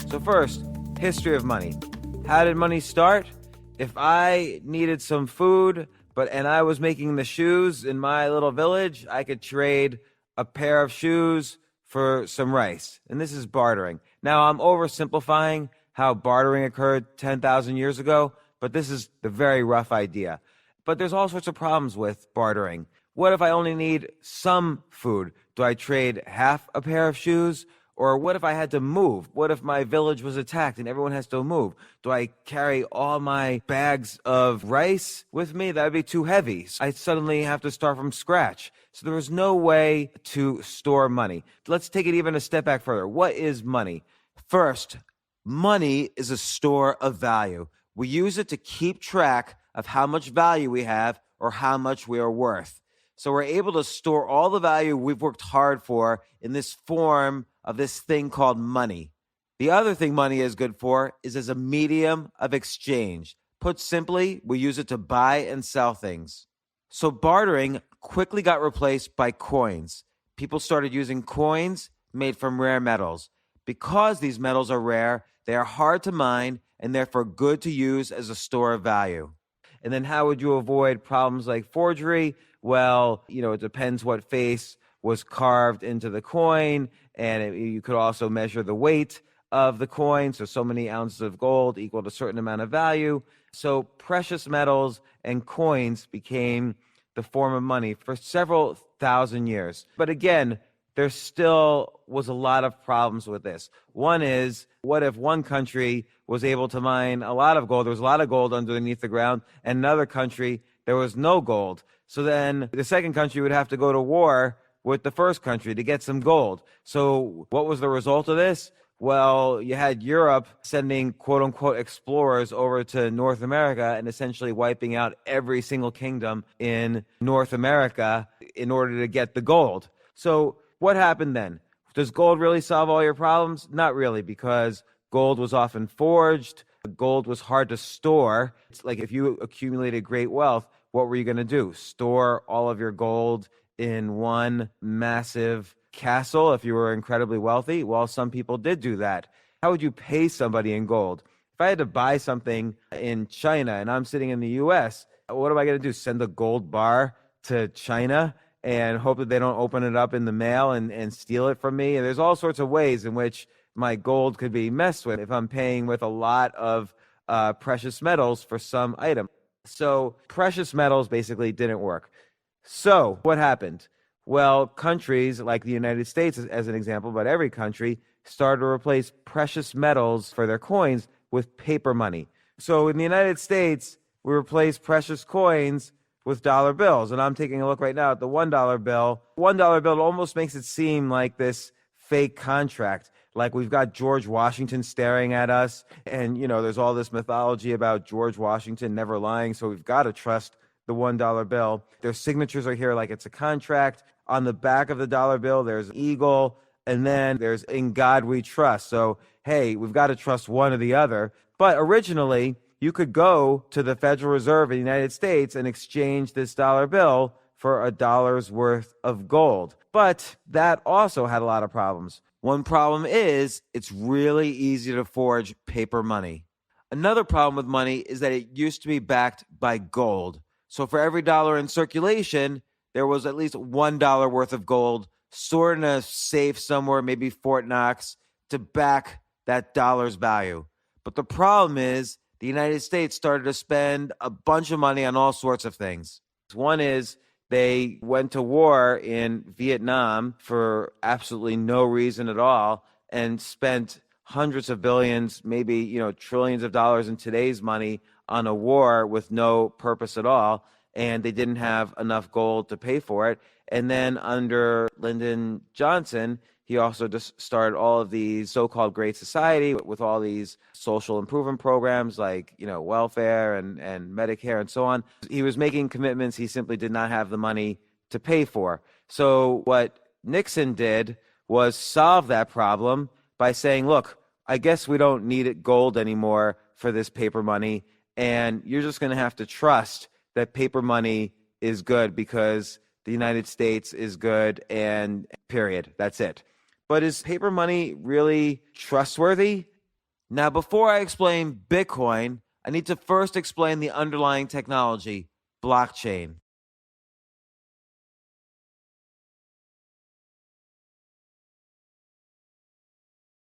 So first, history of money. How did money start? If I needed some food, and I was making the shoes in my little village, I could trade a pair of shoes for some rice. And this is bartering. Now, I'm oversimplifying how bartering occurred 10,000 years ago, but this is the very rough idea. But there's all sorts of problems with bartering. What if I only need some food? Do I trade half a pair of shoes? Or what if I had to move? What if my village was attacked and everyone has to move? Do I carry all my bags of rice with me? That would be too heavy. I suddenly have to start from scratch. So there was no way to store money. Let's take it even a step back further. What is money? First, money is a store of value. We use it to keep track of how much value we have or how much we are worth. So we're able to store all the value we've worked hard for in this form of this thing called money. The other thing money is good for is as a medium of exchange. Put simply, we use it to buy and sell things. So bartering quickly got replaced by coins. People started using coins made from rare metals. Because these metals are rare, they are hard to mine and therefore good to use as a store of value. And then how would you avoid problems like forgery? Well, it depends what face was carved into the coin, and you could also measure the weight of the coin. So many ounces of gold equaled a certain amount of value. So precious metals and coins became the form of money for several thousand years. But again, there still was a lot of problems with this. One is, what if one country was able to mine a lot of gold? There was a lot of gold underneath the ground, and another country, there was no gold. So then the second country would have to go to war with the first country to get some gold. So what was the result of this? Well, you had Europe sending quote-unquote explorers over to North America and essentially wiping out every single kingdom in North America in order to get the gold. So what happened then? Does gold really solve all your problems? Not really, because gold was often forged. Gold was hard to store. It's like if you accumulated great wealth, what were you going to do? Store all of your gold in one massive castle if you were incredibly wealthy? Well, some people did do that. How would you pay somebody in gold? If I had to buy something in China and I'm sitting in the US, what am I going to do? Send a gold bar to China and hope that they don't open it up in the mail and steal it from me? And there's all sorts of ways in which my gold could be messed with if I'm paying with a lot of precious metals for some item. So precious metals basically didn't work. So what happened? Well, countries like the United States, as an example, but every country started to replace precious metals for their coins with paper money. So in the United States, we replaced precious coins with dollar bills. And I'm taking a look right now at the $1 bill. $1 bill almost makes it seem like this fake contract. Like we've got George Washington staring at us. And, there's all this mythology about George Washington never lying. So we've got to trust the $1 bill. Their signatures are here like it's a contract. On the back of the dollar bill, there's an eagle. And then there's "In God We Trust." So, hey, we've got to trust one or the other. But originally, you could go to the Federal Reserve in the United States and exchange this dollar bill for $1's worth of gold. But that also had a lot of problems. One problem is it's really easy to forge paper money. Another problem with money is that it used to be backed by gold. So for every dollar in circulation, there was at least $1 worth of gold stored in a safe somewhere, maybe Fort Knox, to back that dollar's value. But the problem is the United States started to spend a bunch of money on all sorts of things. One is they went to war in Vietnam for absolutely no reason at all and spent hundreds of billions, maybe, trillions of dollars in today's money on a war with no purpose at all. And they didn't have enough gold to pay for it. And then under Lyndon Johnson, he also just started all of these so-called Great Society with all these social improvement programs like, welfare and Medicare and so on. He was making commitments he simply did not have the money to pay for. So what Nixon did was solve that problem by saying, look, I guess we don't need gold anymore for this paper money, and you're just going to have to trust that paper money is good because the United States is good, and period. That's it. But is paper money really trustworthy? Now, before I explain Bitcoin, I need to first explain the underlying technology, blockchain.